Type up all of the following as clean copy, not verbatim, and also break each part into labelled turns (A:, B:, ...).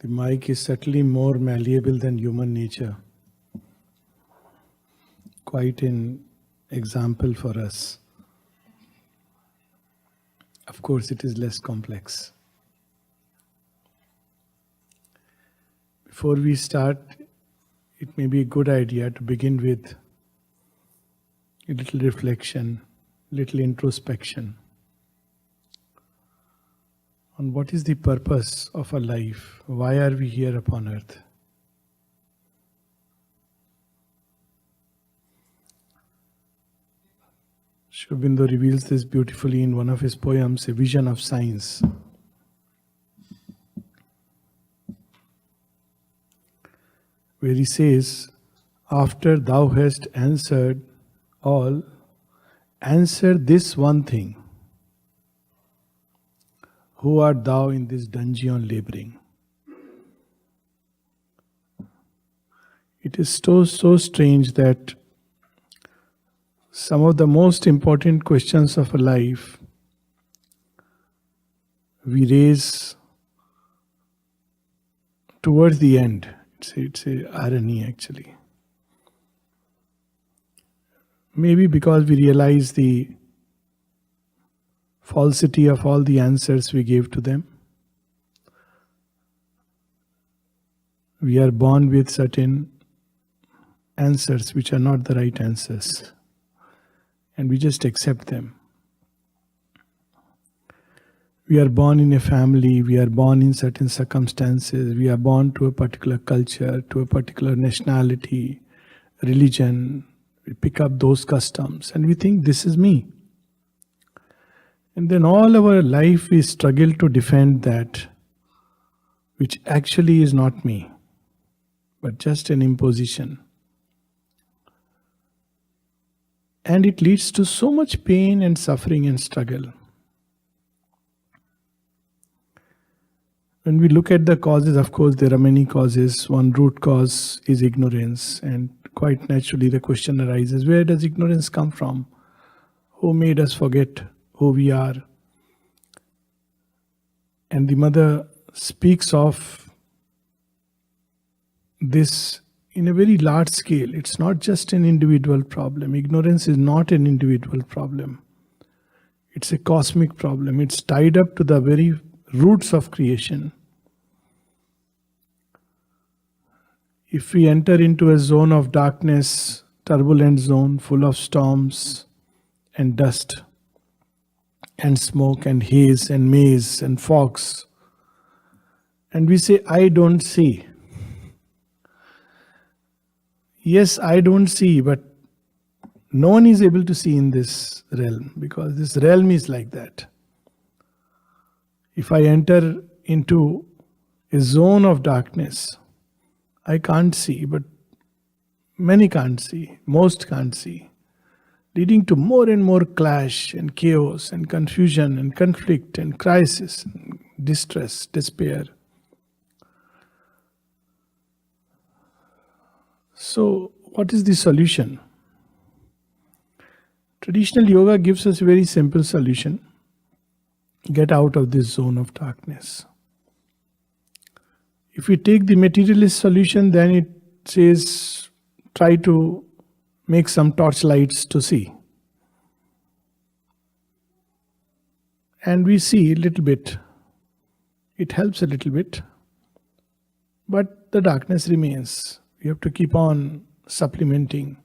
A: The mic is certainly more malleable than human nature. Quite an example for us. Of course, it is less complex. Before we start, it may be a good idea to begin with a little reflection, little introspection on what is the purpose of our life. Why are we here upon earth? Aurobindo reveals this beautifully in one of his poems, A Vision of Science. Where he says, after thou hast answered all, answer this one thing. Who art thou in this dungeon laboring? It is so strange that some of the most important questions of a life we raise towards the end. It's a irony actually. Maybe because we realize the falsity of all the answers we gave to them. We are born with certain answers which are not the right answers, and we just accept them. We are born in a family, we are born in certain circumstances, we are born to a particular culture, to a particular nationality, religion. We pick up those customs and we think this is me. And then all our life we struggle to defend that which actually is not me, but just an imposition. And it leads to so much pain and suffering and struggle. When we look at the causes, of course, there are many causes. One root cause is ignorance, and quite naturally the question arises, where does ignorance come from? Who made us forget who we are? And the mother speaks of this in a very large scale. It's not just an individual problem. Ignorance is not an individual problem. It's a cosmic problem. It's tied up to the very roots of creation. If we enter into a zone of darkness, turbulent zone full of storms and dust and smoke and haze and maze and fogs, and we say, I don't see. Yes, I don't see, but no one is able to see in this realm, because this realm is like that. If I enter into a zone of darkness, I can't see, but many can't see, most can't see, leading to more and more clash and chaos and confusion and conflict and crisis, and distress, despair. So, what is the solution? Traditional yoga gives us a very simple solution. Get out of this zone of darkness. If we take the materialist solution, then it says try to make some torchlights to see. And we see a little bit. It helps a little bit. But the darkness remains. We have to keep on supplementing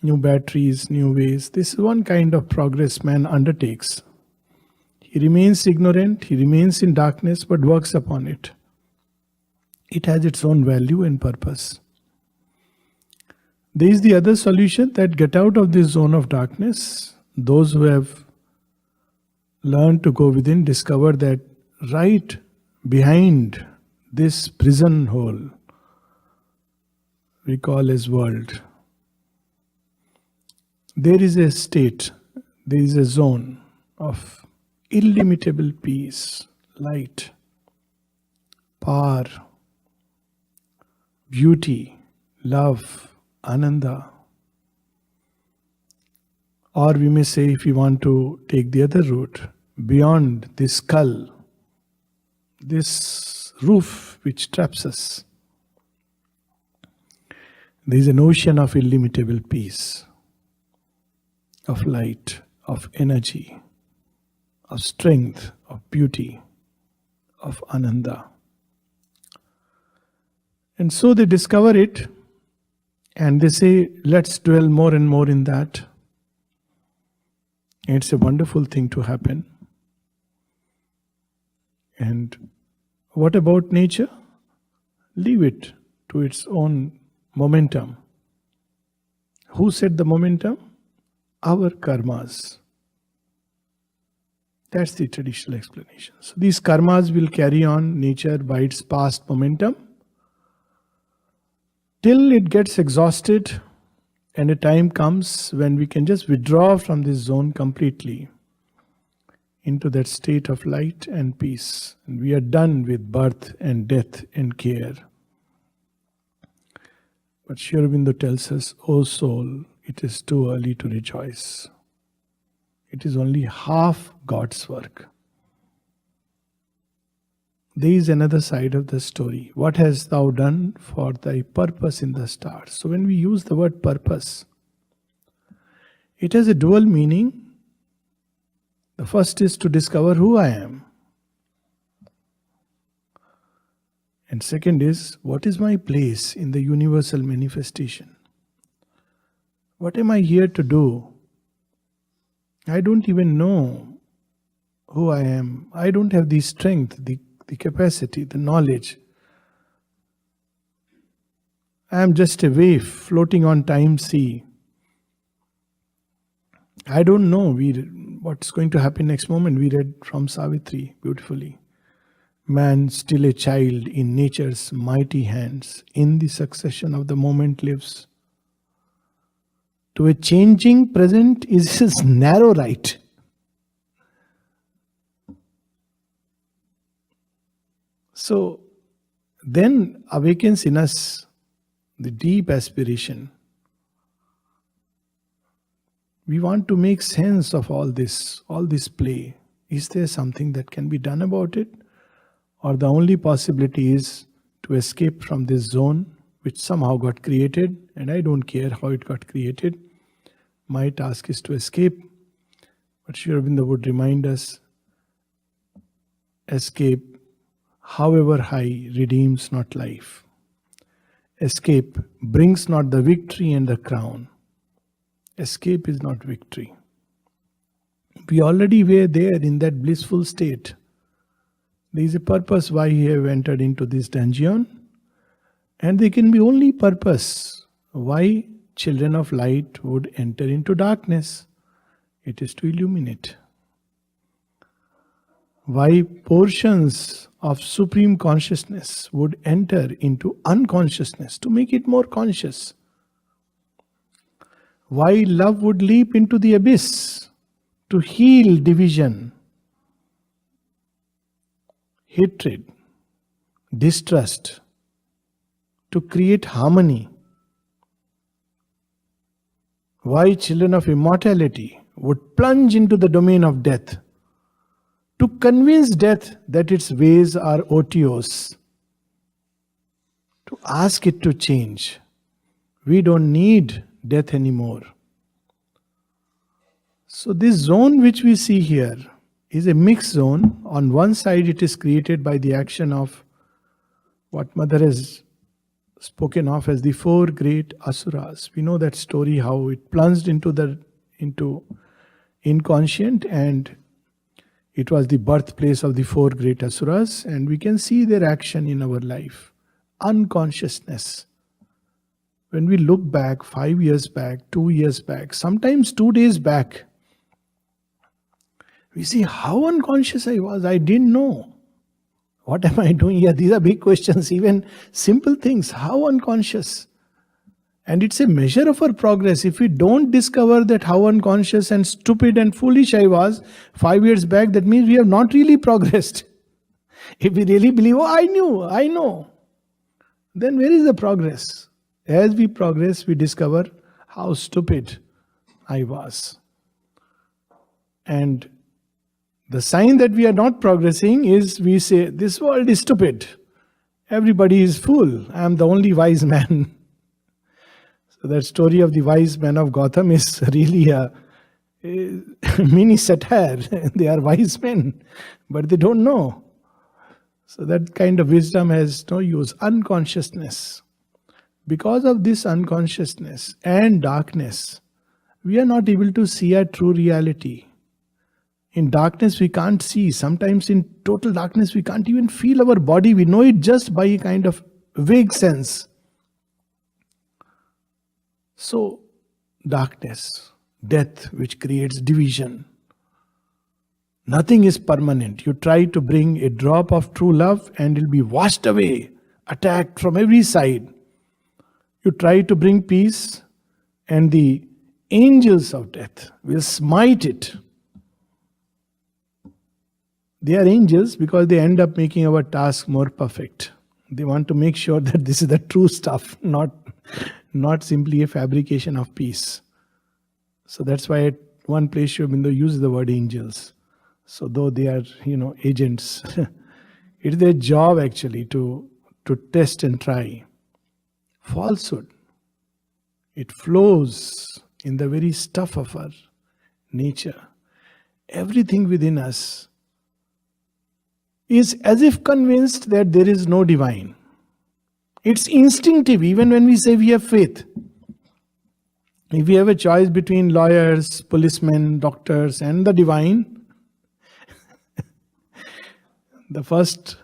A: new batteries, new ways. This is one kind of progress man undertakes. He remains ignorant, he remains in darkness, but works upon it. It has its own value and purpose. There is the other solution, that get out of this zone of darkness. Those who have learned to go within discover that right behind this prison hole we call as world, there is a state, there is a zone of illimitable peace, light, power, beauty, love, ananda. Or we may say, if we want to take the other route, beyond this skull, this roof which traps us. There is an ocean of illimitable peace, of light, of energy, of strength, of beauty, of ananda. And so they discover it and they say, let's dwell more and more in that. And it's a wonderful thing to happen. And what about nature? Leave it to its own momentum. Who set the momentum? Our karmas. That's the traditional explanation. So these karmas will carry on nature by its past momentum till it gets exhausted and a time comes when we can just withdraw from this zone completely into that state of light and peace. And we are done with birth and death and care. But Sri Aurobindo tells us, "O soul, it is too early to rejoice. It is only half God's work." There is another side of the story. What hast thou done for thy purpose in the stars? So when we use the word purpose, it has a dual meaning. The first is to discover who I am. And second is, what is my place in the universal manifestation? What am I here to do? I don't even know who I am. I don't have the strength, the capacity, the knowledge. I am just a wave floating on time sea. I don't know what's going to happen next moment. We read from Savitri beautifully. Man, still a child in nature's mighty hands, in the succession of the moment lives. To a changing present is his narrow right. So then awakens in us the deep aspiration. We want to make sense of all this play. Is there something that can be done about it? Or the only possibility is to escape from this zone which somehow got created, and I don't care how it got created. My task is to escape. But Sri Aurobindo would remind us, escape, however high, redeems not life. Escape brings not the victory and the crown. Escape is not victory. We already were there in that blissful state. There is a purpose why we have entered into this dungeon, and there can be only purpose why children of light would enter into darkness. It is to illuminate. Why portions of supreme consciousness would enter into unconsciousness, to make it more conscious. Why love would leap into the abyss, to heal division, hatred, distrust, to create harmony. Why children of immortality would plunge into the domain of death, to convince death that its ways are otiose, to ask it to change. We don't need death anymore. So this zone which we see here is a mixed zone. On one side it is created by the action of what Mother has spoken of as the four great asuras. We know that story, how it plunged into inconscient, and it was the birthplace of the four great asuras, and we can see their action in our life. Unconsciousness. When we look back 5 years back, 2 years back, sometimes 2 days back, we see how unconscious I was. I didn't know. What am I doing here? These are big questions, even simple things. How unconscious? And it's a measure of our progress. If we don't discover that how unconscious and stupid and foolish I was 5 years back, that means we have not really progressed. If we really believe, oh, I know, then where is the progress? As we progress, we discover how stupid I was. And the sign that we are not progressing is we say, this world is stupid. Everybody is fool. I am the only wise man. So that story of the wise men of Gotham is really a mini satire. They are wise men, but they don't know. So that kind of wisdom has no use. Unconsciousness. Because of this unconsciousness and darkness, we are not able to see our true reality. In darkness, we can't see. Sometimes in total darkness, we can't even feel our body. We know it just by a kind of vague sense. So, darkness, death, which creates division. Nothing is permanent. You try to bring a drop of true love and it'll be washed away, attacked from every side. You try to bring peace and the angels of death will smite it. They are angels because they end up making our task more perfect. They want to make sure that this is the true stuff, not simply a fabrication of peace. So that's why at one place Sri Aurobindo uses the word angels. So though they are, agents, it's their job actually to test and try. Falsehood. It flows in the very stuff of our nature. Everything within us is as if convinced that there is no divine. It's instinctive, even when we say we have faith. If we have a choice between lawyers, policemen, doctors, and the divine, the first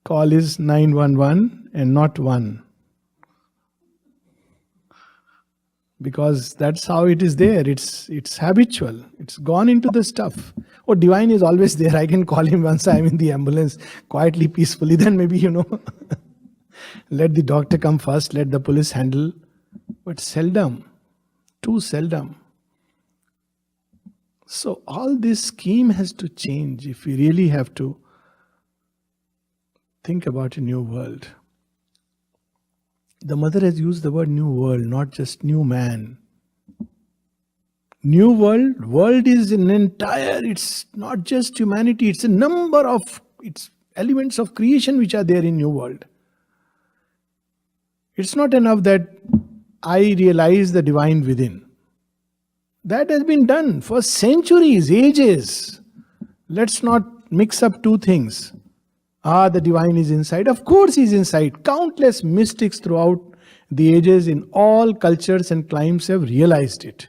A: call is 911 and not 1. Because that's how it is there. It's habitual. It's gone into the stuff. Oh, divine is always there. I can call him once I'm in the ambulance, quietly, peacefully. Then maybe, let the doctor come first, let the police handle. But seldom, too seldom. So all this scheme has to change if we really have to think about a new world. The mother has used the word new world, not just new man. New world is an entire, it's not just humanity, it's a number of it's elements of creation which are there in new world. It's not enough that I realize the divine within. That has been done for centuries, ages. Let's not mix up two things. The divine is inside. Of course he's inside. Countless mystics throughout the ages in all cultures and climes have realized it.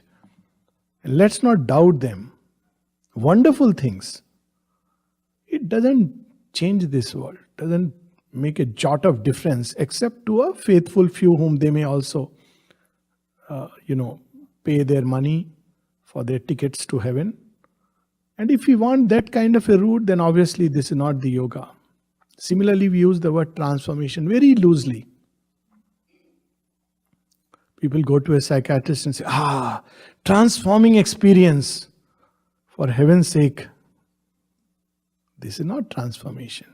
A: And let's not doubt them. Wonderful things. It doesn't change this world. Doesn't make a jot of difference except to a faithful few whom they may also, pay their money for their tickets to heaven. And if we want that kind of a route, then obviously this is not the yoga. Similarly, we use the word transformation very loosely. People go to a psychiatrist and say, transforming experience. For heaven's sake, this is not transformation.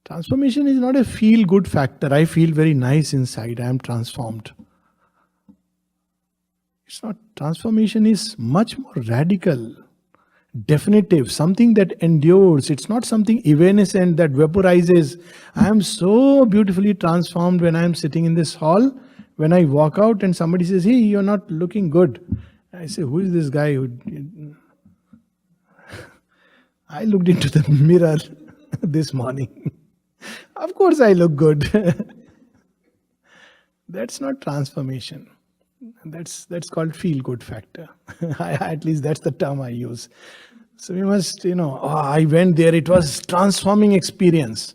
A: Transformation is not a feel-good factor. I feel very nice inside. I am transformed. It's not. Transformation is much more radical, definitive, something that endures. It's not something evanescent that vaporizes. I am so beautifully transformed when I am sitting in this hall. When I walk out and somebody says, hey, you're not looking good. I say, who is this guy who... I looked into the mirror this morning. Of course I look good. That's not transformation. That's called feel-good factor. At least that's the term I use. So we must, I went there, it was transforming experience.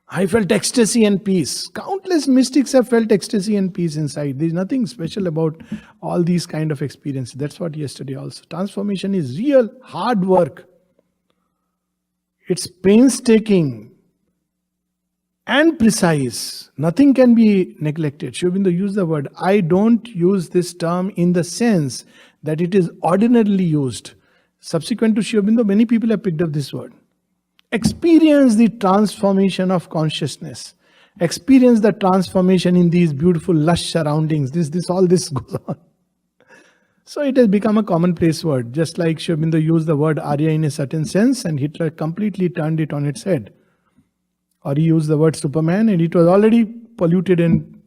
A: I felt ecstasy and peace. Countless mystics have felt ecstasy and peace inside. There's nothing special about all these kind of experiences. That's what yesterday also. Transformation is real hard work. It's painstaking and precise. Nothing can be neglected. Sri Aurobindo used the word. I don't use this term in the sense that it is ordinarily used. Subsequent to Sri Aurobindo, many people have picked up this word. Experience the transformation of consciousness. Experience the transformation in these beautiful, lush surroundings. All this goes on. So it has become a commonplace word. Just like Sri Aurobindo used the word Arya in a certain sense and Hitler completely turned it on its head. Or he used the word Superman and it was already polluted and,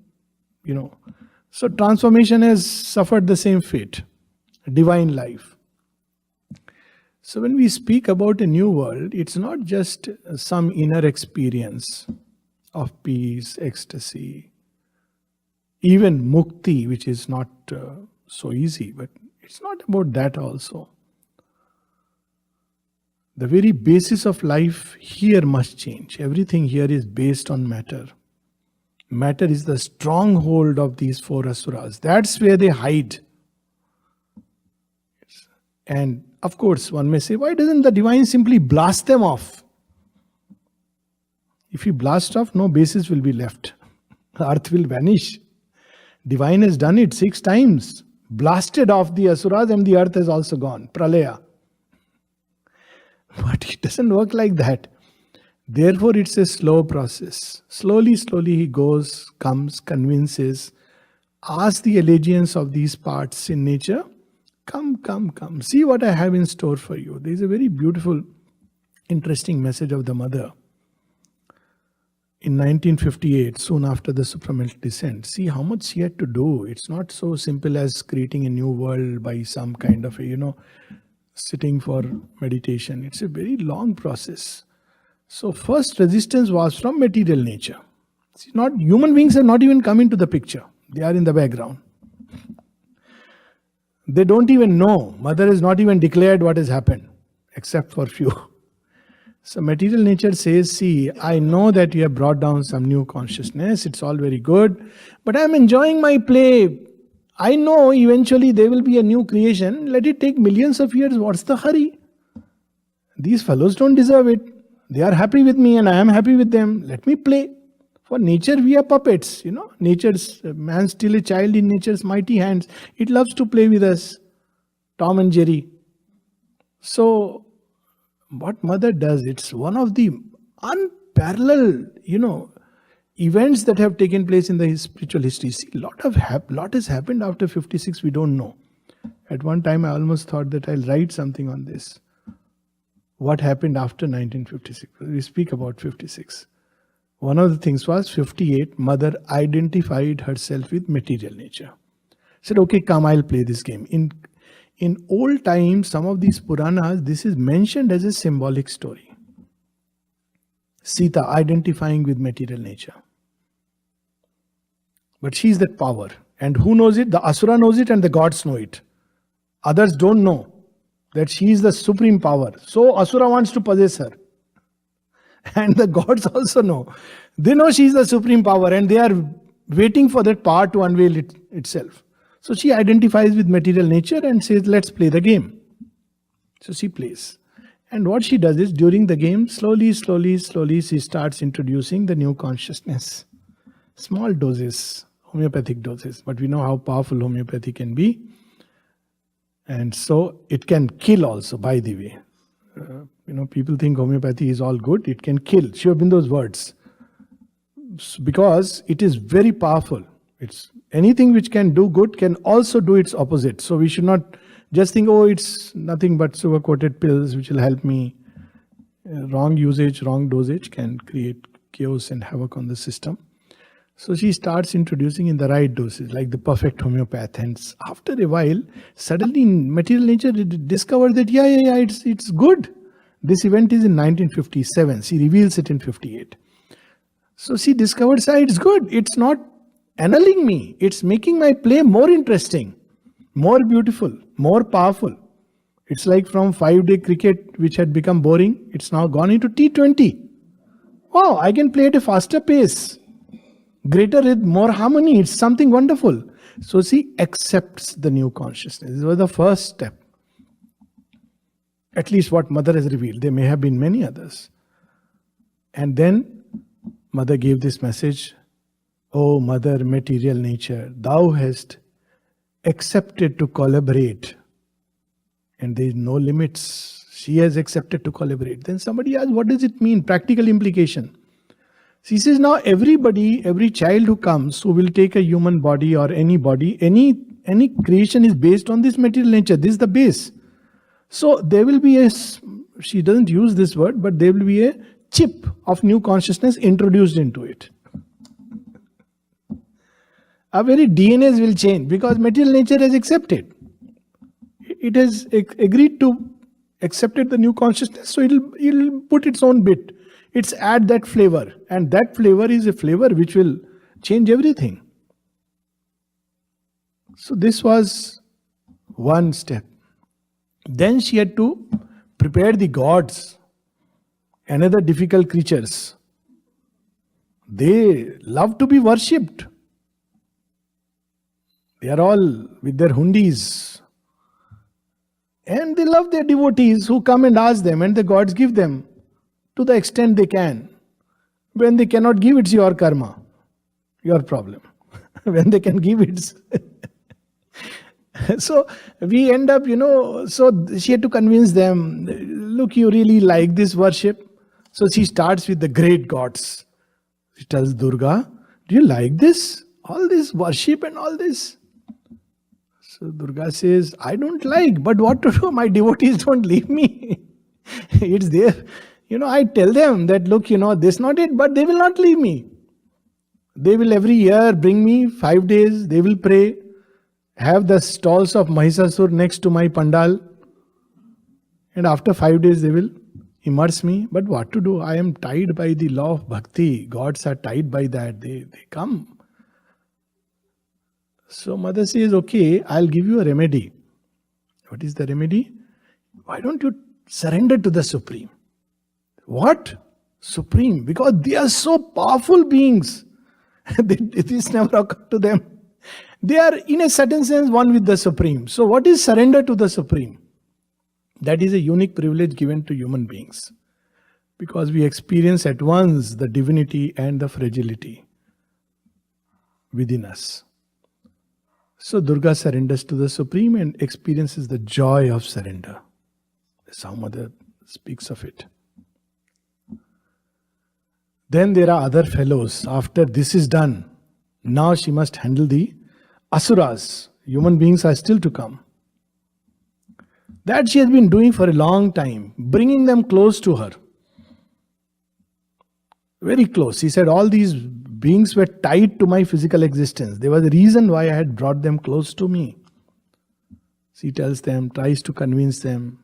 A: So transformation has suffered the same fate. Divine life. So when we speak about a new world, it's not just some inner experience of peace, ecstasy, even mukti, which is not so easy, but it's not about that also. The very basis of life here must change. Everything here is based on matter. Matter is the stronghold of these four asuras. That's where they hide. And of course, one may say, why doesn't the divine simply blast them off? If you blast off, no basis will be left. The earth will vanish. Divine has done it 6 times. Blasted off the asuras and the earth has also gone. Pralaya. But it doesn't work like that. Therefore, it's a slow process. Slowly, he goes, comes, convinces, asks the allegiance of these parts in nature. Come. See what I have in store for you. There is a very beautiful, interesting message of the mother. In 1958, soon after the supramental descent, see how much she had to do. It's not so simple as creating a new world by some kind of sitting for meditation. It's a very long process. So first resistance was from material nature. See, not human beings have not even come into the picture. They are in the background. They don't even know. Mother has not even declared what has happened, except for few. So material nature says, see, I know that you have brought down some new consciousness. It's all very good. But I'm enjoying my play. I know eventually there will be a new creation. Let it take millions of years. What's the hurry? These fellows don't deserve it. They are happy with me and I am happy with them. Let me play. For nature, we are puppets. Man's still a child in nature's mighty hands. It loves to play with us. Tom and Jerry. So, what mother does, it's one of the unparalleled, events that have taken place in the spiritual history. See, lot has happened after 56, we don't know. At one time, I almost thought that I'll write something on this. What happened after 1956? We speak about 56. One of the things was 58, mother identified herself with material nature. Said, okay, come, I'll play this game. In old times, some of these Puranas, this is mentioned as a symbolic story. Sita identifying with material nature. But she is that power. And who knows it? The Asura knows it and the gods know it. Others don't know that she is the supreme power. So Asura wants to possess her. And the gods also know. They know she is the supreme power and they are waiting for that power to unveil itself. So she identifies with material nature and says, let's play the game. So she plays. And what she does is, during the game, slowly, she starts introducing the new consciousness. Small doses, homeopathic doses. But we know how powerful homeopathy can be. And so it can kill also, by the way. People think homeopathy is all good. It can kill. Sri Aurobindo's words. Because it is very powerful. It's anything which can do good can also do its opposite. So we should not just think, it's nothing but sugar-coated pills which will help me. Wrong usage, wrong dosage can create chaos and havoc on the system. So she starts introducing in the right doses, like the perfect homeopath. And after a while, suddenly in material nature, it discovered that, it's good. This event is in 1957. She reveals it in 58. So she discovers, it's good. It's not annulling me. It's making my play more interesting, more beautiful, more powerful. It's like from 5-day cricket, which had become boring, it's now gone into T20. Wow, I can play at a faster pace. Greater with more harmony. It's something wonderful. So she accepts the new consciousness. This was the first step. At least what mother has revealed. There may have been many others. And then mother gave this message. Oh, mother, material nature, thou hast accepted to collaborate. And there is no limits. She has accepted to collaborate. Then somebody asked, what does it mean? Practical implication. She says, now every child who comes, who will take a human body or any body, any creation is based on this material nature. This is the base. So there will be she doesn't use this word, but there will be a chip of new consciousness introduced into it. Our very DNAs will change because material nature has accepted. It has agreed to accepted the new consciousness, so it'll put its own bit. It's add that flavor, and that flavor is a flavor which will change everything. So this was one step. Then she had to prepare the gods, another difficult creatures. They love to be worshipped. They are all with their hundis. And they love their devotees who come and ask them, and the gods give them to the extent they can. When they cannot give, it's your karma, your problem. When they can give, it's... So we end up, so she had to convince them, look, you really like this worship. So she starts with the great gods. She tells Durga, do you like this? All this worship and all this? So Durga says, I don't like, but what to do? My devotees don't leave me. It's there. I tell them that, look, this is not it, but they will not leave me. They will every year bring me 5 days, they will pray, have the stalls of Mahisasur next to my pandal, and after 5 days they will immerse me. But what to do? I am tied by the law of bhakti. Gods are tied by that. They come. So mother says, okay, I'll give you a remedy. What is the remedy? Why don't you surrender to the Supreme? What? Supreme? Because they are so powerful beings. This never occurred to them. They are in a certain sense one with the Supreme. So what is surrender to the Supreme? That is a unique privilege given to human beings. Because we experience at once the divinity and the fragility within us. So Durga surrenders to the Supreme and experiences the joy of surrender. That's how Mother speaks of it. Then there are other fellows. After this is done, now she must handle the Asuras. Human beings are still to come. That she has been doing for a long time, bringing them close to her. Very close. He said all these beings were tied to my physical existence. There was a reason why I had brought them close to me. She tells them, tries to convince them,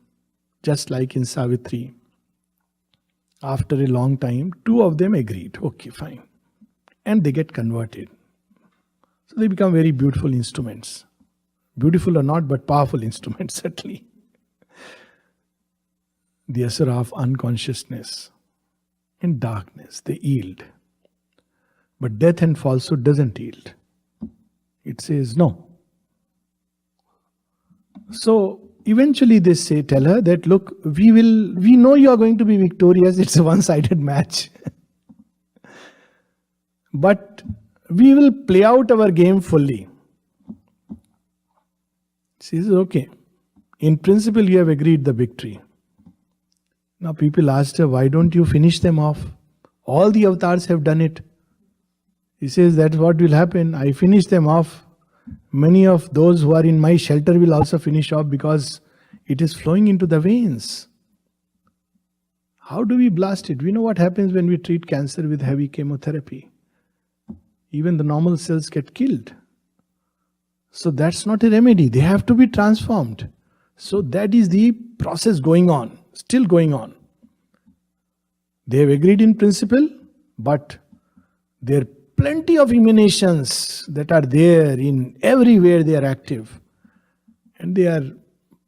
A: just like in Savitri. After a long time, 2 of them agreed. Okay, fine. And they get converted. So they become very beautiful instruments. Beautiful or not, but powerful instruments, certainly. The Asura of unconsciousness. In darkness, they yield. But death and falsehood doesn't yield. It says no. So eventually they tell her that, look, we know you are going to be victorious. It's a one-sided match. But we will play out our game fully. She says, okay. In principle, you have agreed the victory. Now people asked her, why don't you finish them off? All the avatars have done it. He says, that's what will happen. I finish them off. Many of those who are in my shelter will also finish off because it is flowing into the veins. How do we blast it? We know what happens when we treat cancer with heavy chemotherapy. Even the normal cells get killed. So that's not a remedy. They have to be transformed. So that is the process going on, still going on. They have agreed in principle, but there are plenty of emanations that are there in everywhere they are active. And they are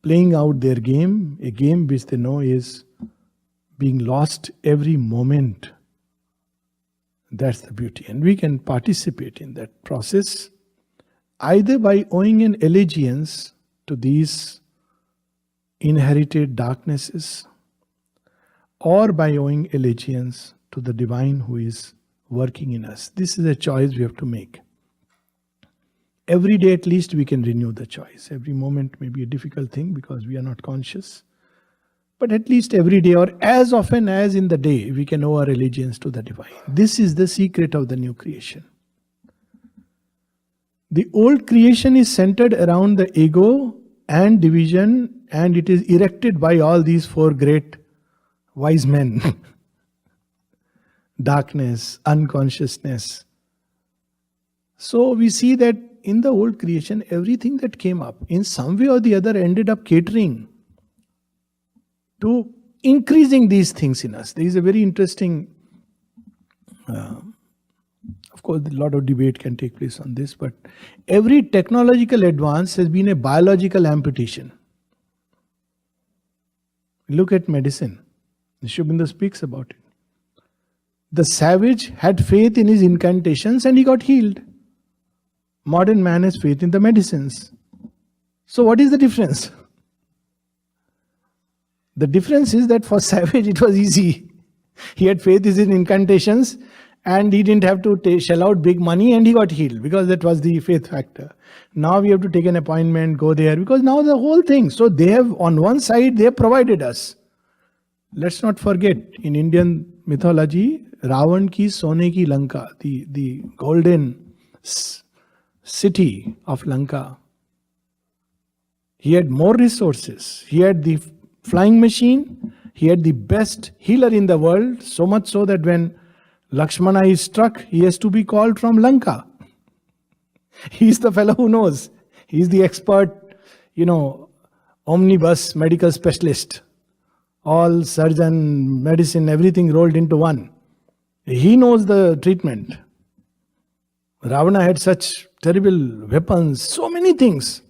A: playing out their game, a game which they know is being lost every moment. That's the beauty. And we can participate in that process either by owing an allegiance to these inherited darknesses or by owing allegiance to the divine who is working in us. This is a choice we have to make. Every day at least we can renew the choice. Every moment may be a difficult thing because we are not conscious. But at least every day or as often as in the day we can owe our allegiance to the divine. This is the secret of the new creation. The old creation is centered around the ego and division, and it is erected by all these 4 great wise men. darkness, unconsciousness. So we see that in the old creation, everything that came up in some way or the other ended up catering to increasing these things in us. There is a very interesting, of course, a lot of debate can take place on this, but every technological advance has been a biological amputation. Look at medicine. Aurobindo speaks about it. The savage had faith in his incantations and he got healed. Modern man has faith in the medicines. So what is the difference? The difference is that for savage it was easy. He had faith in his incantations and he didn't have to shell out big money and he got healed because that was the faith factor. Now we have to take an appointment, go there, because now the whole thing. So they have, on one side, they have provided us. Let's not forget, in Indian mythology, Ravan ki Sone ki Lanka, the golden city of Lanka. He had more resources. He had the flying machine. He had the best healer in the world. So much so that when Lakshmana is struck, he has to be called from Lanka. He's the fellow who knows. He's the expert, omnibus medical specialist. All surgeon, medicine, everything rolled into one. He knows the treatment. Ravana had such terrible weapons, so many things.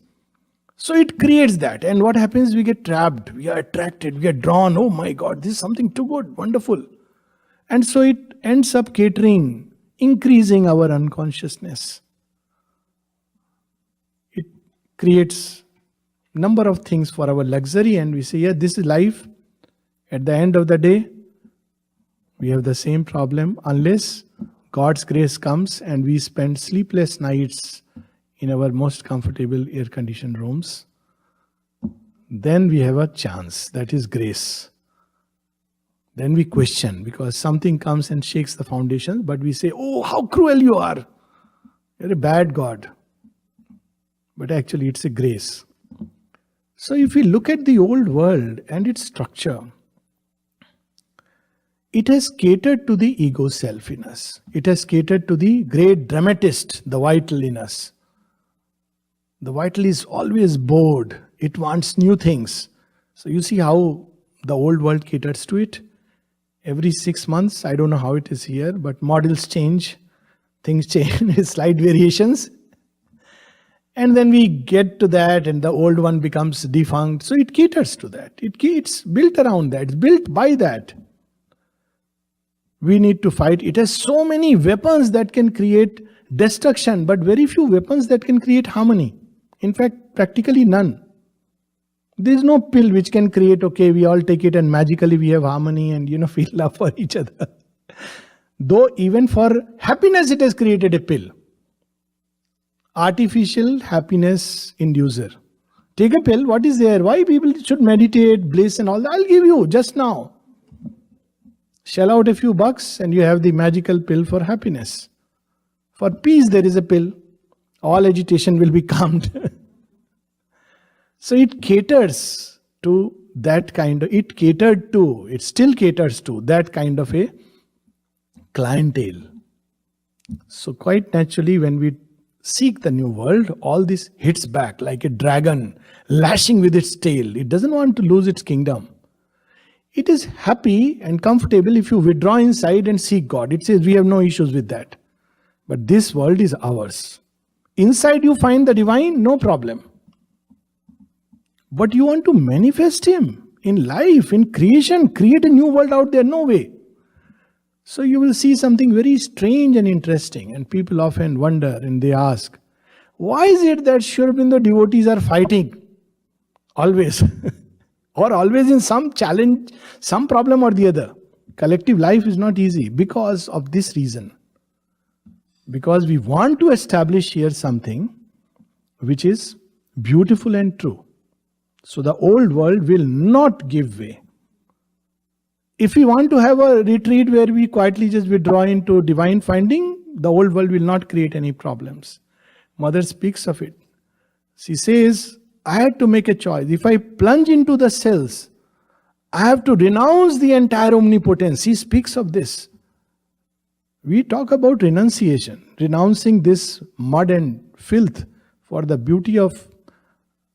A: So it creates that. And what happens? We get trapped, we are attracted, we get drawn. Oh my God, this is something too good, wonderful. And so it ends up catering, increasing our unconsciousness. It creates number of things for our luxury and we say, yeah, this is life. At the end of the day, we have the same problem unless God's grace comes and we spend sleepless nights in our most comfortable air-conditioned rooms. Then we have a chance, that is grace. Then we question because something comes and shakes the foundation, but we say, oh, how cruel you are. You're a bad God. But actually it's a grace. So if we look at the old world and its structure, it has catered to the ego self in us. It has catered to the great dramatist, the vital in us. The vital is always bored. It wants new things. So you see how the old world caters to it. Every 6 months, I don't know how it is here, but models change. Things change, slight variations. And then we get to that and the old one becomes defunct. So it caters to that. It's built around that. It's built by that. We need to fight. It has so many weapons that can create destruction, but very few weapons that can create harmony. In fact, practically none. There is no pill which can create, okay, we all take it and magically we have harmony and, feel love for each other. Though even for happiness it has created a pill. Artificial happiness inducer. Take a pill, what is there? Why people should meditate, bliss and all that? I'll give you just now. Shell out a few bucks and you have the magical pill for happiness. For peace there is a pill. All agitation will be calmed. So it caters to that kind of, it still caters to that kind of a clientele. So quite naturally when we seek the new world, all this hits back like a dragon lashing with its tail. It doesn't want to lose its kingdom. It is happy and comfortable if you withdraw inside and seek God. It says we have no issues with that. But this world is ours. Inside you find the divine, no problem. But you want to manifest Him in life, in creation, create a new world out there, no way. So you will see something very strange and interesting. And people often wonder and they ask, why is it that Aurobindo devotees are fighting? Always. Or always in some challenge, some problem or the other. Collective life is not easy because of this reason. Because we want to establish here something which is beautiful and true. So the old world will not give way. If we want to have a retreat where we quietly just withdraw into divine finding, the old world will not create any problems. Mother speaks of it. She says, I had to make a choice. If I plunge into the cells, I have to renounce the entire omnipotence. He speaks of this. We talk about renunciation, renouncing this mud and filth for the beauty of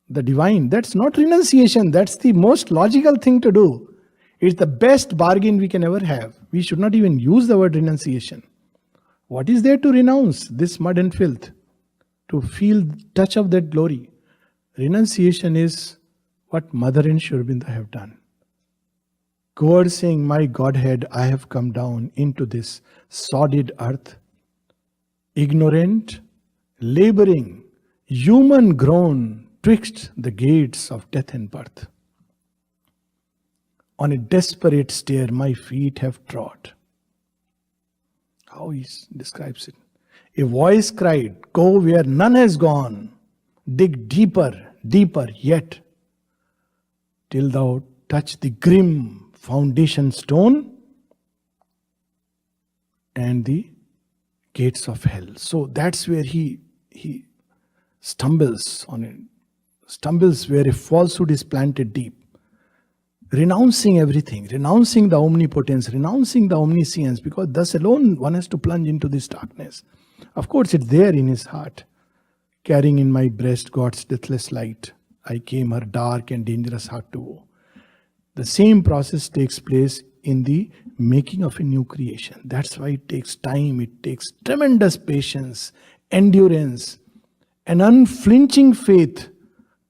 A: the divine. That's not renunciation. That's the most logical thing to do. It's the best bargain we can ever have. We should not even use the word renunciation. What is there to renounce? This mud and filth. To feel the touch of that glory. Renunciation is what Mother and Sri Aurobindo have done. Coercing my Godhead, I have come down into this sordid earth. Ignorant, laboring, human grown twixt the gates of death and birth. On a desperate stair my feet have trod. How he describes it. A voice cried, go where none has gone. Dig deeper, deeper yet, till thou touch the grim foundation stone and the gates of hell. So that's where he stumbles on it. Stumbles where a falsehood is planted deep. Renouncing everything, renouncing the omnipotence, renouncing the omniscience, because thus alone one has to plunge into this darkness. Of course, it's there in his heart. Carrying in my breast God's deathless light, I came her dark and dangerous heart to woe. The same process takes place in the making of a new creation. That's why it takes time, it takes tremendous patience, endurance, an unflinching faith,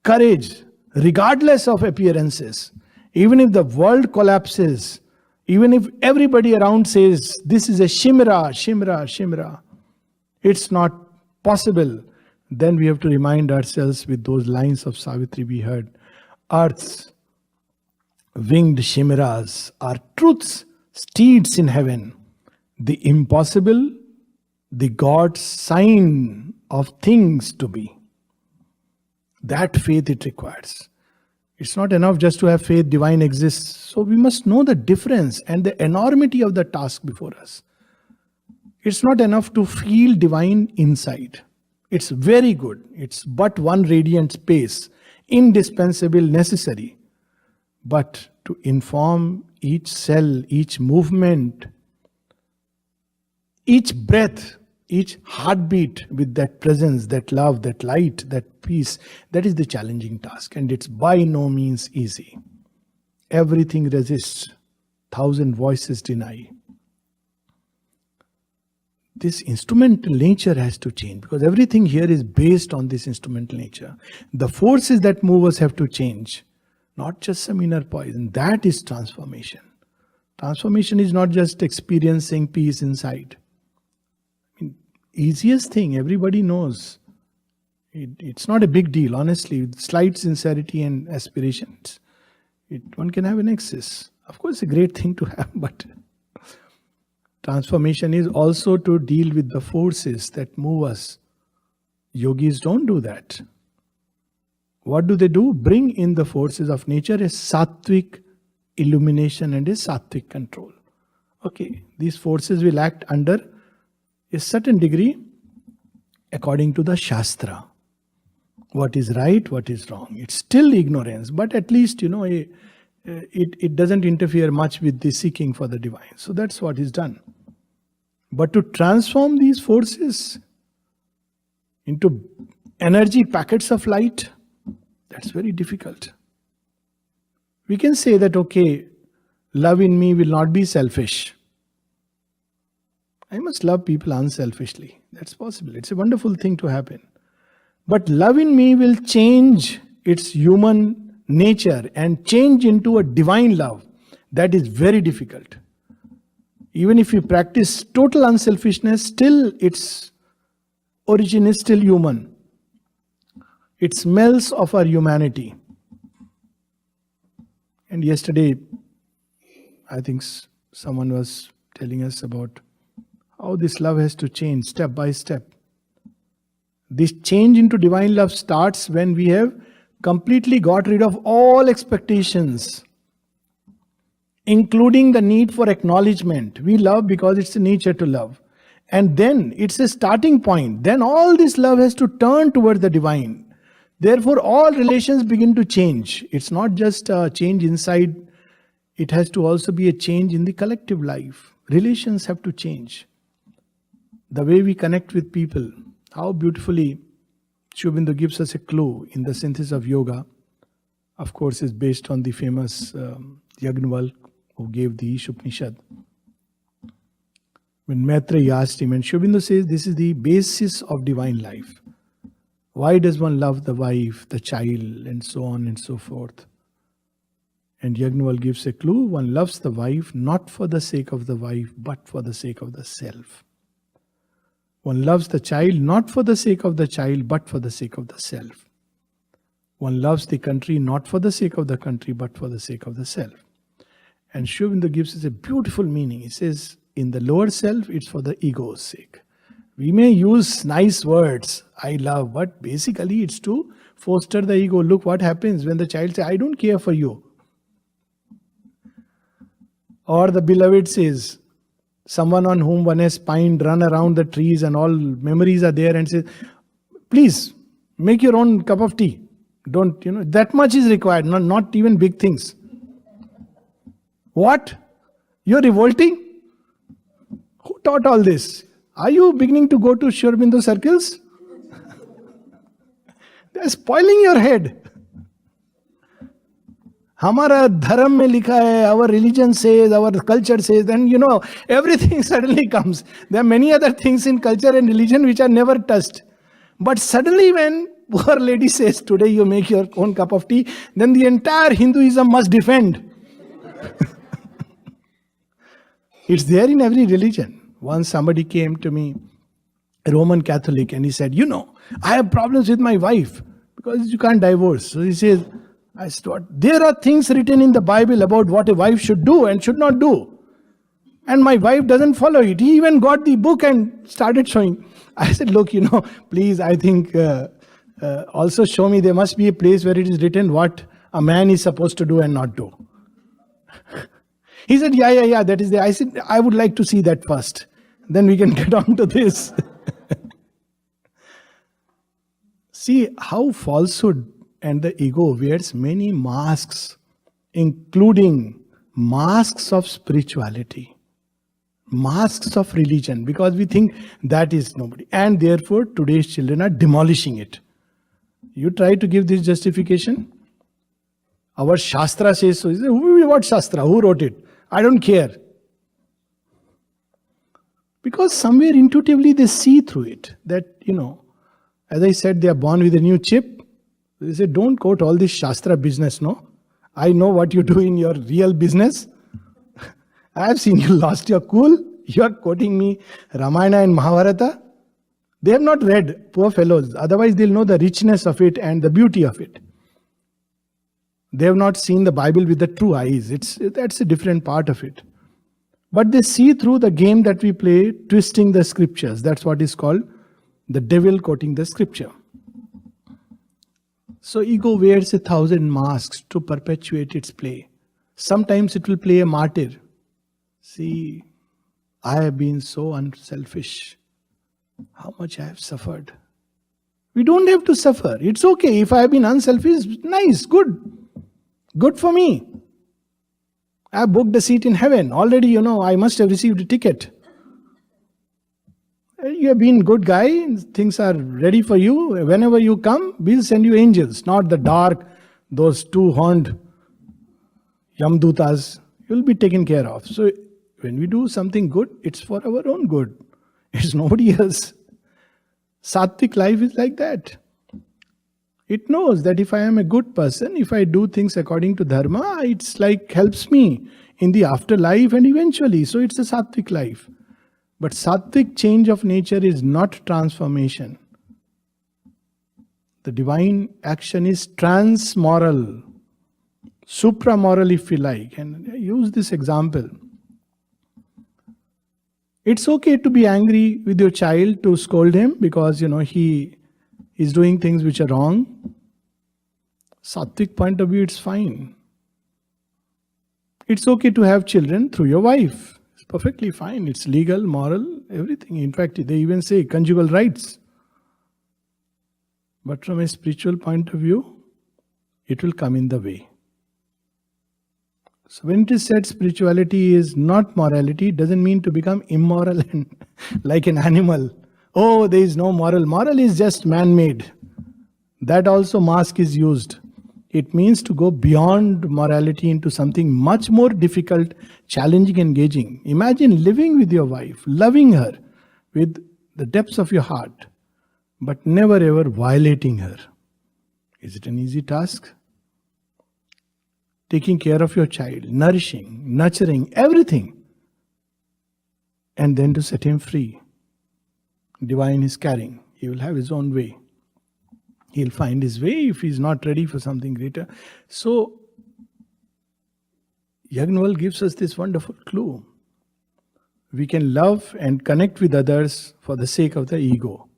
A: courage, regardless of appearances. Even if the world collapses, even if everybody around says, this is a chimera, it's not possible, then we have to remind ourselves with those lines of Savitri we heard. Earth's winged chimeras are truth's steeds in heaven. The impossible, the God's sign of things to be. That faith it requires. It's not enough just to have faith divine exists. So we must know the difference and the enormity of the task before us. It's not enough to feel divine inside. It's very good. It's but one radiant space, indispensable, necessary. But to inform each cell, each movement, each breath, each heartbeat with that presence, that love, that light, that peace, that is the challenging task. And it's by no means easy. Everything resists. 1,000 voices deny. This instrumental nature has to change, because everything here is based on this instrumental nature. The forces that move us have to change. Not just some inner poison. That is transformation. Transformation is not just experiencing peace inside. Easiest thing, everybody knows. It's not a big deal, honestly. With slight sincerity and aspirations, one can have an excess. Of course, it's a great thing to have, but transformation is also to deal with the forces that move us. Yogis don't do that. What do? Bring in the forces of nature, a sattvic illumination and a sattvic control. Okay, these forces will act under a certain degree according to the Shastra. What is right, what is wrong. It's still ignorance, but at least, it doesn't interfere much with the seeking for the divine. So that's what is done. But to transform these forces into energy packets of light, that's very difficult. We can say that, okay, love in me will not be selfish. I must love people unselfishly. That's possible. It's a wonderful thing to happen. But love in me will change its human nature and change into a divine love. That is very difficult. Even if you practice total unselfishness, still its origin is still human. It smells of our humanity. And yesterday, I think someone was telling us about how this love has to change step by step. This change into divine love starts when we have completely got rid of all expectations, including the need for acknowledgement. We love because it's the nature to love. And then it's a starting point. Then all this love has to turn toward the divine. Therefore, all relations begin to change. It's not just a change inside. It has to also be a change in the collective life. Relations have to change. the way we connect with people, how beautifully Aurobindo gives us a clue in the synthesis of yoga. Of course, is based on the famous Yagnavalk who gave the Ishupanishad. When Maitreya asked him, and Aurobindo says this is the basis of divine life. Why does one love the wife, the child, and so on and so forth? And Yagnavalk gives a clue. One loves the wife not for the sake of the wife, but for the sake of the self. One loves the child not for the sake of the child, but for the sake of the self. One loves the country not for the sake of the country, but for the sake of the self. And Aurobindo gives us a beautiful meaning. He says, in the lower self, it's for the ego's sake. We may use nice words, I love, but basically it's to foster the ego. Look what happens when the child says, I don't care for you. Or the beloved says, someone on whom one has pined, run around the trees and all memories are there, and says, please, make your own cup of tea. Don't, that much is required, not even big things. What? You're revolting? Who taught all this? Are you beginning to go to Aurobindo circles? They're spoiling your head. Hamara dharam mein likha hai, our religion says, our culture says, then everything suddenly comes. There are many other things in culture and religion which are never touched. But suddenly when poor lady says, today you make your own cup of tea, then the entire Hinduism must defend. It's there in every religion. Once somebody came to me, a Roman Catholic, and he said, I have problems with my wife because you can't divorce. So he says, I said, there are things written in the Bible about what a wife should do and should not do. And my wife doesn't follow it. He even got the book and started showing. I said, look, please, I think also show me there must be a place where it is written what a man is supposed to do and not do. He said, yeah, that is there. I said, I would like to see that first. Then we can get on to this. See how falsehood and the ego wears many masks, including masks of spirituality, masks of religion, because we think that is nobody. And therefore, today's children are demolishing it. You try to give this justification. Our Shastra says so. What Shastra? Who wrote it? I don't care. Because somewhere intuitively they see through it. That, as I said, they are born with a new chip. They say, don't quote all this Shastra business, no? I know what you do in your real business. I have seen you lost your cool. You are quoting me Ramayana and Mahabharata. They have not read, poor fellows. Otherwise they'll know the richness of it and the beauty of it. They have not seen the Bible with the true eyes. That's a different part of it. But they see through the game that we play, twisting the scriptures. That's what is called the devil quoting the scripture. So ego wears 1,000 masks to perpetuate its play. Sometimes it will play a martyr. See, I have been so unselfish. How much I have suffered. We don't have to suffer. It's okay. If I have been unselfish, nice, good. Good for me. I have booked a seat in heaven. Already, I must have received a ticket. You have been good guy. Things are ready for you. Whenever you come, we'll send you angels. Not the dark, those two-horned Yamdutas. You'll be taken care of. So, when we do something good, it's for our own good. It's nobody else. Sattvic life is like that. It knows that if I am a good person, if I do things according to dharma, it's like helps me in the afterlife and eventually. So it's a sattvic life. But sattvic change of nature is not transformation. The divine action is transmoral, supramoral if you like. And I use this example. It's okay to be angry with your child, to scold him because, he is doing things which are wrong. Sattvic point of view, it's fine. It's okay to have children through your wife. It's perfectly fine. It's legal, moral, everything. In fact, they even say conjugal rights. But from a spiritual point of view, it will come in the way. So when it is said spirituality is not morality, it doesn't mean to become immoral and like an animal. Oh, there is no moral. Moral is just man-made. That also mask is used. It means to go beyond morality into something much more difficult, challenging, engaging. Imagine living with your wife, loving her with the depths of your heart, but never ever violating her. Is it an easy task? Taking care of your child, nourishing, nurturing, everything. And then to set him free. Divine is carrying. He will have his own way. He'll find his way if he's not ready for something greater. So, Yagnaval gives us this wonderful clue. We can love and connect with others for the sake of the ego.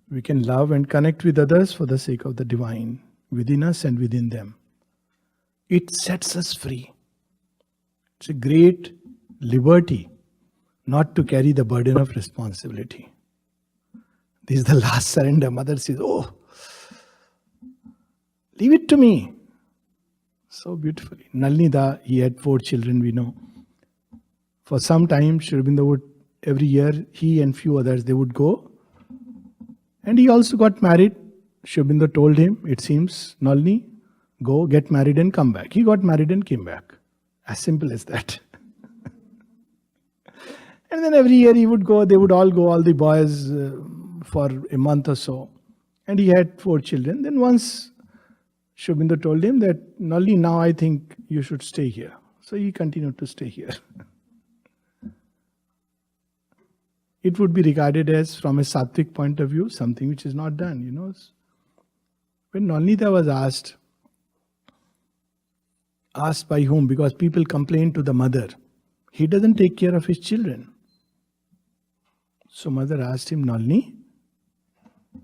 A: We can love and connect with others for the sake of the divine within us and within them. It sets us free. It's a great liberty not to carry the burden of responsibility. This is the last surrender. Mother says, oh, leave it to me. So beautifully. Nalnida, he had 4 children, we know. For some time, Sri Aurobindo would, every year, he and few others, they would go. And he also got married. Sri Aurobindo told him, it seems, Nalini, go get married and come back. He got married and came back. As simple as that. And then every year he would go, they would all go, all the boys, for a month or so. And he had 4 children. Then once Sri Aurobindo told him that, Nalini, now I think you should stay here. So he continued to stay here. It would be regarded as, from a sattvic point of view, something which is not done, you know. When Nalnita was asked by whom? Because people complained to the mother. He doesn't take care of his children. So mother asked him, Nalini,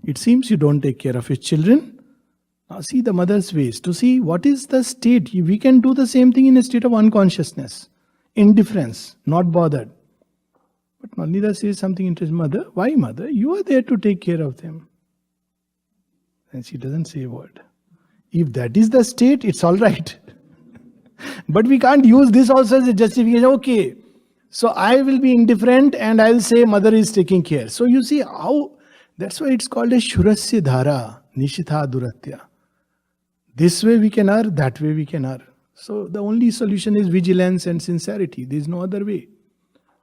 A: it seems you don't take care of his children. Now see the mother's ways. To see what is the state. We can do the same thing in a state of unconsciousness. Indifference. Not bothered. But Nalnita says something interesting. Mother, why mother? You are there to take care of them. And she doesn't say a word. If that is the state, it's all right. But we can't use this also as a justification. Okay, so I will be indifferent and I will say mother is taking care. So you see how, that's why it's called a Shurasya Dhara, Nishitha Duratya. This way we can err, that way we can err. So the only solution is vigilance and sincerity. There is no other way.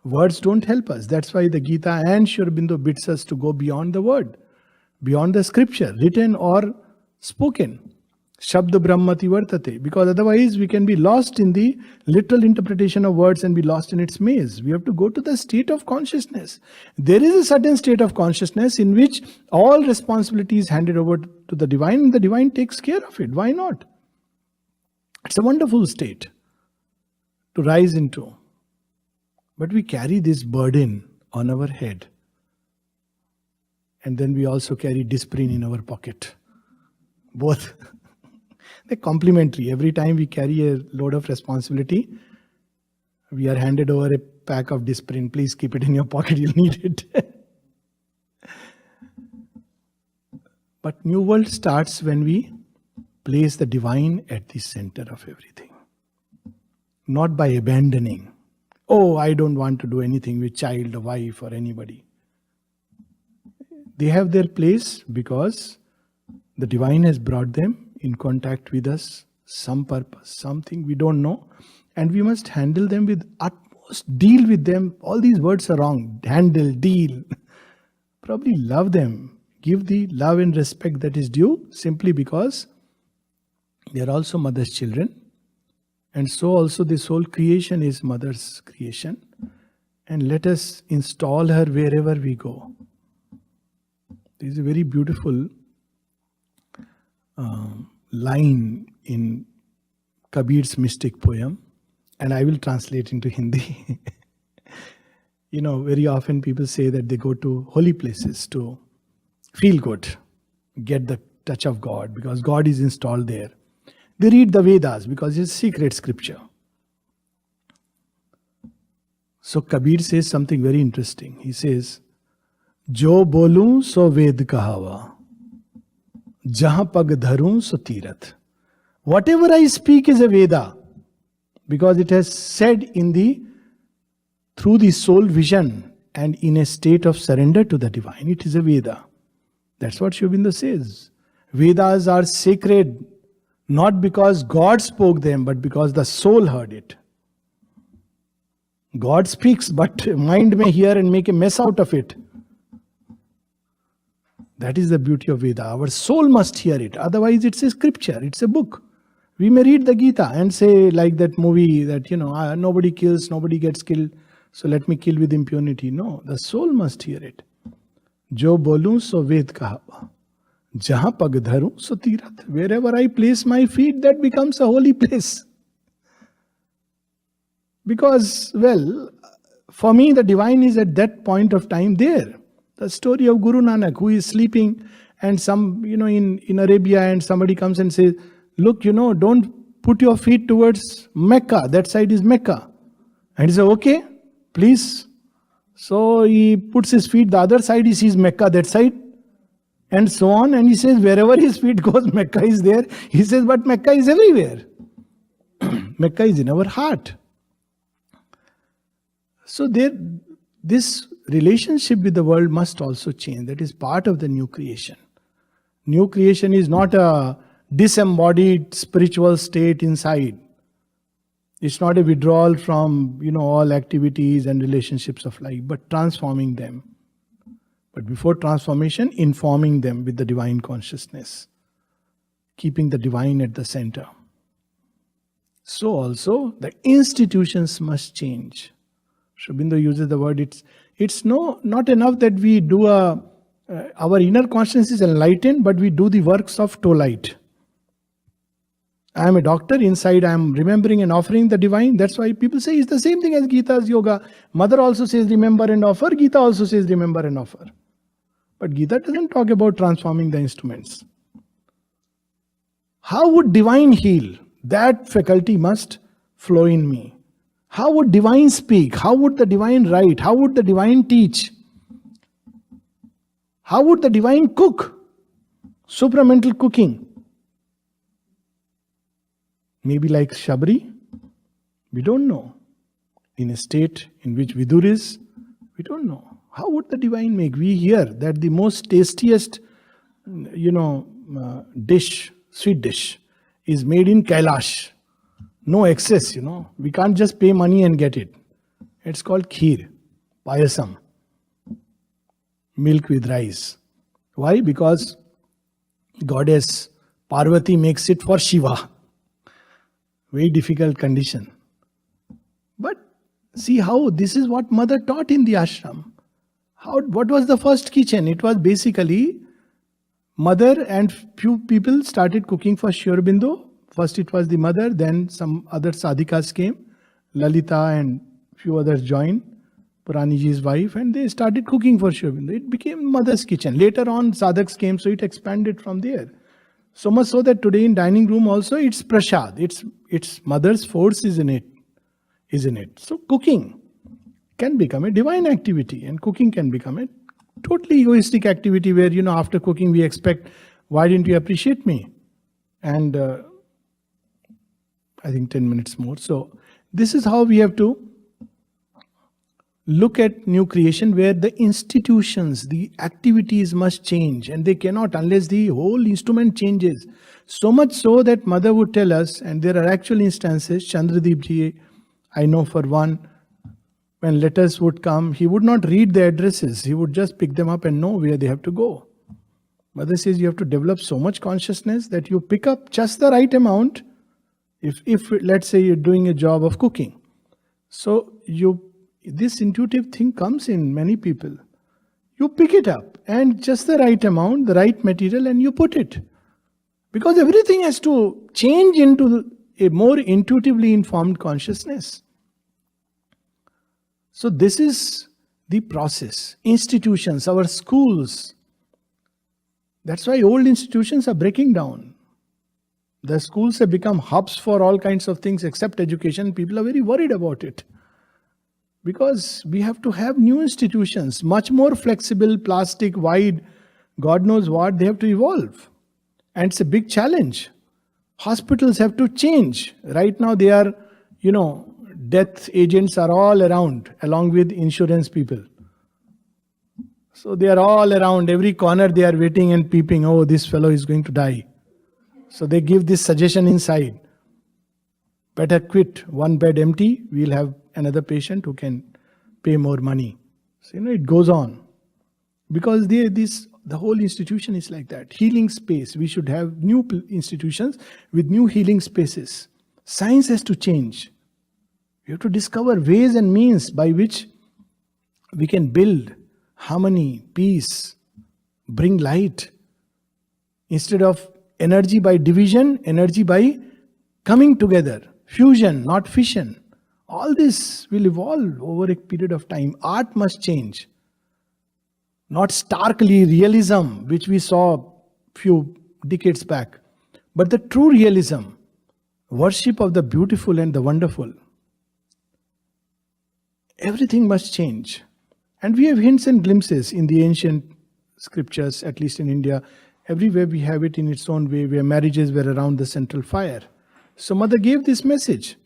A: Words don't help us. That's why the Gita and Sri Aurobindo bids us to go beyond the word, beyond the scripture, written or spoken. Shabda Brahmati Vartate. Because otherwise we can be lost in the literal interpretation of words and be lost in its maze. We have to go to the state of consciousness. There is a certain state of consciousness in which all responsibility is handed over to the divine and the divine takes care of it. Why not? It's a wonderful state to rise into. But we carry this burden on our head. And then we also carry discipline in our pocket. Both. They're complementary. Every time we carry a load of responsibility, we are handed over a pack of discipline. Please keep it in your pocket, you'll need it. But New World starts when we place the divine at the center of everything. Not by abandoning. Oh, I don't want to do anything with child or wife or anybody. They have their place because the divine has brought them in contact with us, some purpose, something we don't know, and we must handle them with utmost, deal with them. All these words are wrong. Handle, deal. Probably love them. Give the love and respect that is due, simply because they are also mother's children. And so also this whole creation is mother's creation. And let us install her wherever we go. There is a very beautiful line in Kabir's mystic poem, and I will translate into Hindi. You know, very often people say that they go to holy places to feel good, get the touch of God, because God is installed there. They read the Vedas because it's secret scripture. So Kabir says something very interesting. He says, Jo bolun so ved kahawa. Jahan pag dharun so tirat. Whatever I speak is a Veda. because it has said through the soul vision and in a state of surrender to the divine. It is a Veda. That's what Aurobindo says. Vedas are sacred not because God spoke them, but because the soul heard it. God speaks, but mind may hear and make a mess out of it. That is the beauty of Veda. Our soul must hear it. Otherwise, it's a scripture, it's a book. We may read the Gita and say, like that movie, that, nobody kills, nobody gets killed, so let me kill with impunity. No, the soul must hear it. Jo bolu so ved kahava. Jahan pag dharu so tirat. Wherever I place my feet, that becomes a holy place. Because, for me, the divine is at that point of time there. The story of Guru Nanak, who is sleeping, and in Arabia, and somebody comes and says, look, don't put your feet towards Mecca. That side is Mecca. And he says, okay, please. So he puts his feet, the other side he sees Mecca, that side. And so on. And he says, wherever his feet goes, Mecca is there. He says, but Mecca is everywhere. Mecca is in our heart. So this relationship with the world must also change. That is part of the new creation. New creation is not a disembodied spiritual state inside. It's not a withdrawal from, all activities and relationships of life, but transforming them. But before transformation, informing them with the divine consciousness, keeping the divine at the center. So also, the institutions must change. Aurobindo uses the word, it's not enough that we do our inner consciousness is enlightened, but we do the works of Tolite. I am a doctor, inside I am remembering and offering the divine. That's why people say it's the same thing as Gita's yoga. Mother also says remember and offer, Gita also says remember and offer. But Gita doesn't talk about transforming the instruments. How would divine heal? That faculty must flow in me. How would divine speak? How would the divine write? How would the divine teach? How would the divine cook? Supramental cooking. Maybe like Shabri? We don't know. In a state in which Vidur is, we don't know. How would the divine make? We hear that the most tastiest, dish, sweet dish, is made in Kailash. No excess, We can't just pay money and get it. It's called kheer, payasam, milk with rice. Why? Because goddess Parvati makes it for Shiva. Very difficult condition. But see how this is what mother taught in the ashram. What was the first kitchen? It was basically mother and few people started cooking for Aurobindo. First it was the mother, then some other sadhikas came. Lalita and few others joined. Puraniji's wife, and they started cooking for Aurobindo. It became mother's kitchen. Later on sadhaks came, so it expanded from there. So much so that today in dining room also it's prasad. It's mother's force is in it. So cooking can become a divine activity, and cooking can become a totally egoistic activity where, after cooking we expect, why didn't you appreciate me? And I think 10 minutes more. So this is how we have to look at new creation, where the institutions, the activities must change, and they cannot unless the whole instrument changes. So much so that mother would tell us, and there are actual instances, Chandradeep ji, I know for one, when letters would come, he would not read the addresses, he would just pick them up and know where they have to go. Mother says you have to develop so much consciousness that you pick up just the right amount. If let's say you're doing a job of cooking, so this intuitive thing comes in many people. You pick it up and just the right amount, the right material, and you put it. Because everything has to change into a more intuitively informed consciousness. So this is the process. Institutions, our schools. That's why old institutions are breaking down. The schools have become hubs for all kinds of things except education. People are very worried about it. Because we have to have new institutions, much more flexible, plastic, wide, God knows what, they have to evolve. And it's a big challenge. Hospitals have to change. Right now they are, death agents are all around, along with insurance people. So they are all around, every corner they are waiting and peeping, oh, this fellow is going to die. So they give this suggestion inside. Better quit, one bed empty, we'll have another patient who can pay more money. So it goes on. Because the whole institution is like that. Healing space. We should have new institutions with new healing spaces. Science has to change. We have to discover ways and means by which we can build harmony, peace, bring light. Instead of energy by division, energy by coming together. Fusion, not fission. All this will evolve over a period of time. Art must change. Not starkly realism, which we saw few decades back, but the true realism, worship of the beautiful and the wonderful. Everything must change. And we have hints and glimpses in the ancient scriptures, at least in India. Everywhere we have it in its own way, where marriages were around the central fire. So Mother gave this message.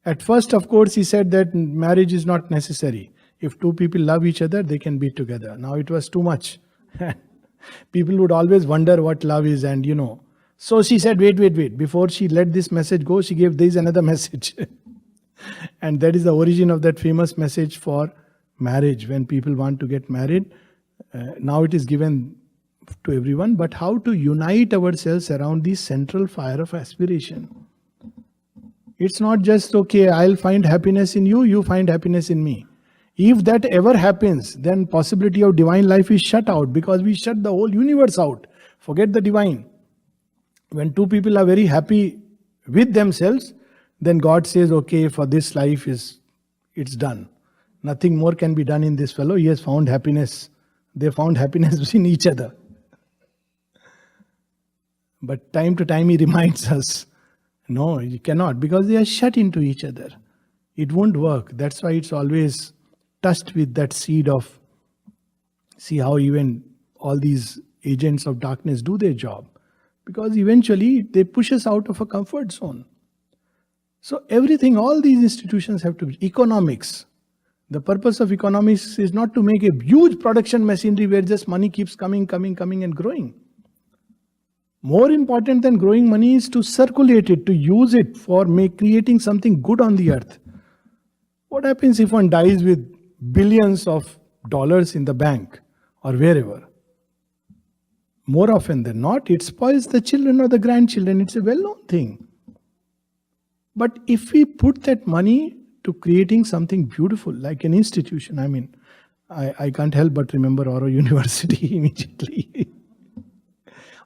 A: At first, of course, he said that marriage is not necessary. If two people love each other, they can be together. Now it was too much. People would always wonder what love is, and So she said, wait. Before she let this message go, she gave this another message. And that is the origin of that famous message for marriage. When people want to get married, now it is given to everyone. But how to unite ourselves around the central fire of aspiration. It's not just, okay, I'll find happiness in you, you find happiness in me. If that ever happens, then possibility of divine life is shut out, because we shut the whole universe out. Forget the divine. When two people are very happy with themselves, then God says, okay, for this life it's done. Nothing more can be done in this fellow. He has found happiness. They found happiness in each other. But time to time he reminds us, no, you cannot, because they are shut into each other. It won't work. That's why it's always touched with that seed of, see how even all these agents of darkness do their job. Because eventually they push us out of a comfort zone. So everything, all these institutions have to be. Economics. The purpose of economics is not to make a huge production machinery where just money keeps coming and growing. More important than growing money is to circulate it, to use it for creating something good on the earth. What happens if one dies with billions of dollars in the bank or wherever? More often than not, it spoils the children or the grandchildren. It's a well-known thing. But if we put that money to creating something beautiful, like an institution, I can't help but remember Auro University immediately.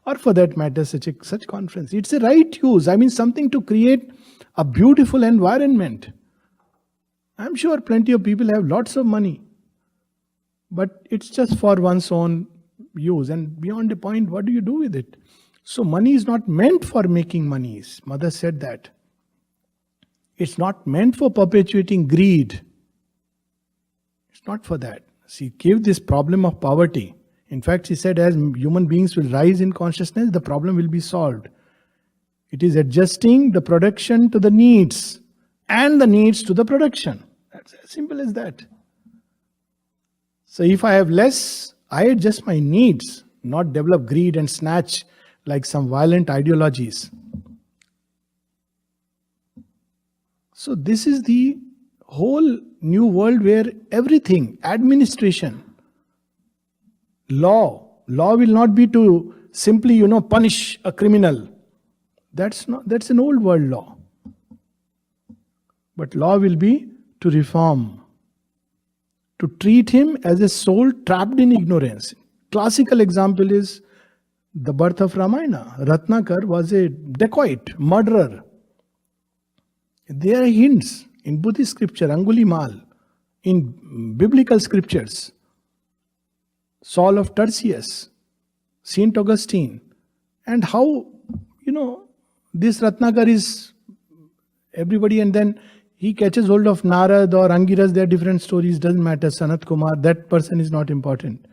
A: Or for that matter, such conference. It's a right use. Something to create a beautiful environment. I'm sure plenty of people have lots of money. But it's just for one's own use. And beyond a point, what do you do with it? So money is not meant for making monies. Mother said that. It's not meant for perpetuating greed. It's not for that. She gave this problem of poverty. In fact, she said as human beings will rise in consciousness, the problem will be solved. It is adjusting the production to the needs and the needs to the production. That's as simple as that. So if I have less, I adjust my needs, not develop greed and snatch like some violent ideologies. So this is the whole new world where everything, administration, law will not be to simply, punish a criminal. That's an old world law. But law will be to reform, to treat him as a soul trapped in ignorance. Classical example is the birth of Ramayana. Ratnakar was a dacoit, murderer. There are hints in Buddhist scripture, Angulimal, in biblical scriptures, Saul of Tarsus, Saint Augustine, and how, this Ratnakar is everybody, and then he catches hold of Narad or Angiras, there are different stories, doesn't matter, Sanat Kumar, that person is not important.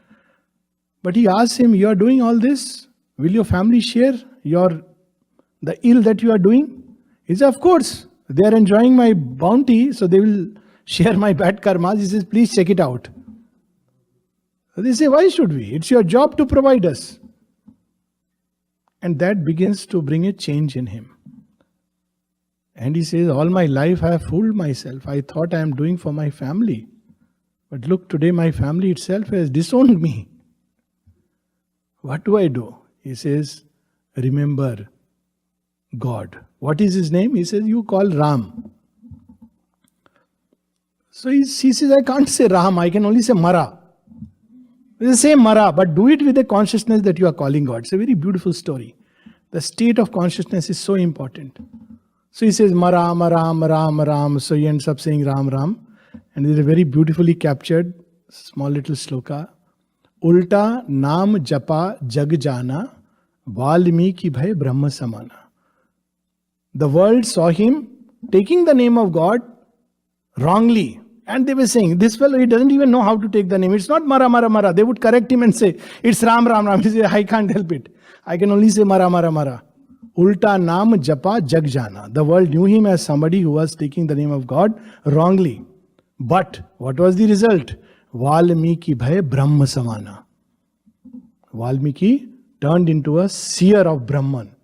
A: But he asks him, you are doing all this, will your family share the ill that you are doing? He says, of course, They are enjoying my bounty, so they will share my bad karmas. He says, please check it out. So they say, why should we? It's your job to provide us. And that begins to bring a change in him. And he says, all my life I have fooled myself. I thought I am doing for my family. But look, today my family itself has disowned me. What do I do? He says, remember God. What is his name? He says, you call Ram. So he says, I can't say Ram, I can only say Mara. It's the same Mara, but do it with a consciousness that you are calling God. It's a very beautiful story. The state of consciousness is so important. So he says, Maram, Ram, Ram, Ram. So he ends up saying Ram, Ram. And it is a very beautifully captured small little sloka. Ulta naam japa jag jana, Valmiki bhai brahma samana. The world saw him taking the name of God wrongly. And they were saying, this fellow, he doesn't even know how to take the name. It's not Mara, Mara, Mara. They would correct him and say, it's Ram, Ram, Ram. He said, I can't help it. I can only say Mara, Mara, Mara. Ulta naam japa jag jana. The world knew him as somebody who was taking the name of God wrongly. But what was the result? Valmiki bhai brahma samana. Valmiki turned into a seer of Brahman.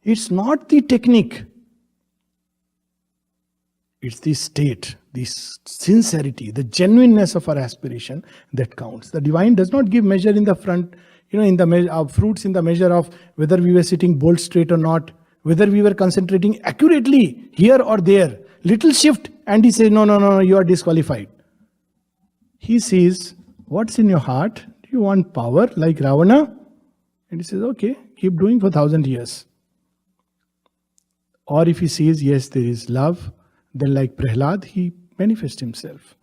A: It's not the technique. It's the state, the sincerity, the genuineness of our aspiration that counts. The divine does not give measure in the front, in the measure of fruits, in the measure of whether we were sitting bolt straight or not, whether we were concentrating accurately here or there. Little shift, and he says, no, you are disqualified. He says, what's in your heart? Do you want power like Ravana? And he says, okay, keep doing for 1,000 years. Or if he says, yes, there is love, then like Prahlad, he manifests himself.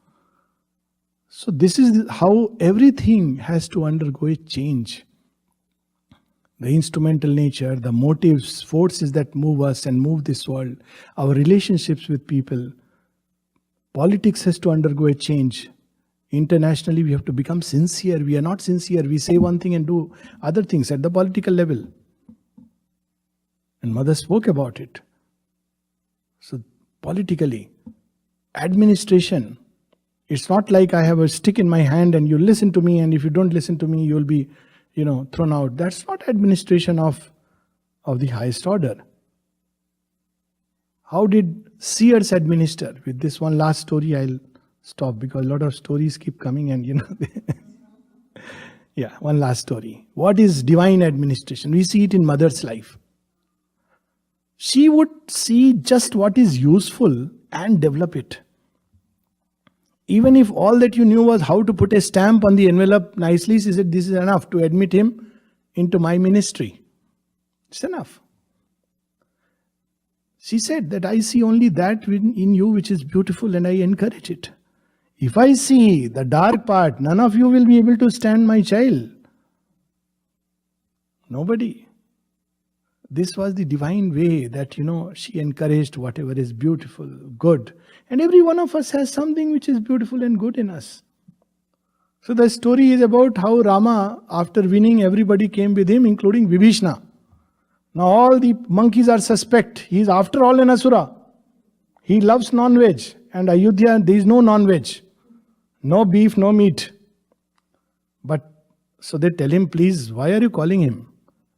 A: So this is how everything has to undergo a change. The instrumental nature, the motives, forces that move us and move this world, our relationships with people. Politics has to undergo a change. Internationally, we have to become sincere. We are not sincere. We say one thing and do other things at the political level. And Mother spoke about it. So politically, administration, it's not like I have a stick in my hand and you listen to me, and if you don't listen to me, you'll be, thrown out. That's not administration of the highest order. How did seers administer? With this one last story, I'll stop because a lot of stories keep coming and yeah, one last story. What is divine administration? We see it in Mother's life. She would see just what is useful and develop it. Even if all that you knew was how to put a stamp on the envelope nicely, she said, this is enough to admit him into my ministry. It's enough. She said that I see only that in you which is beautiful and I encourage it. If I see the dark part, none of you will be able to stand my child. Nobody. This was the divine way that, she encouraged whatever is beautiful, good. And every one of us has something which is beautiful and good in us. So the story is about how Rama, after winning, everybody came with him, including Vibhishna. Now all the monkeys are suspect. He is after all an asura. He loves non-veg. And Ayodhya, there is no non-veg. No beef, no meat. But, so they tell him, please, why are you calling him?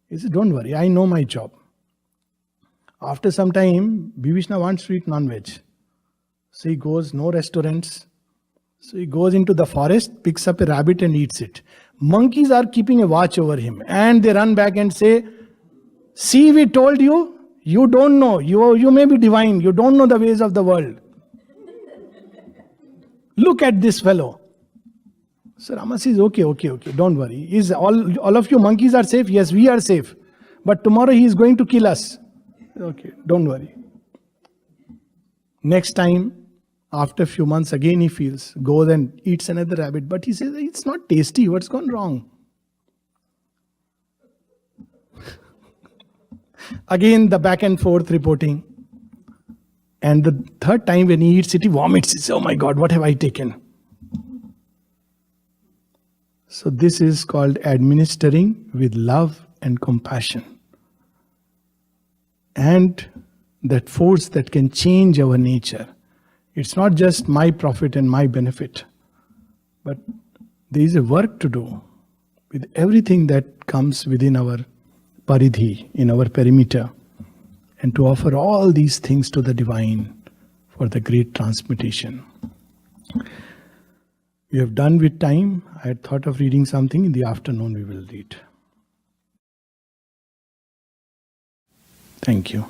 A: He says, don't worry, I know my job. After some time, Vibhishna wants to eat non-veg. So he goes, no restaurants. So he goes into the forest, picks up a rabbit and eats it. Monkeys are keeping a watch over him. And they run back and say, see, we told you, you don't know. You may be divine. You don't know the ways of the world. Look at this fellow. So Rama says, okay, don't worry. Is all of you monkeys are safe? Yes, we are safe. But tomorrow he is going to kill us. Okay, don't worry. Next time, after a few months, again he goes and eats another rabbit. But he says, it's not tasty. What's gone wrong? Again, the back and forth reporting. And the third time when he eats it, he vomits. He says, oh my God, what have I taken? So this is called administering with love and compassion. And that force that can change our nature. It's not just my profit and my benefit, but there is a work to do with everything that comes within our paridhi, in our perimeter, and to offer all these things to the divine for the great transmutation. We have done with time. I had thought of reading something. In the afternoon we will read. Thank you.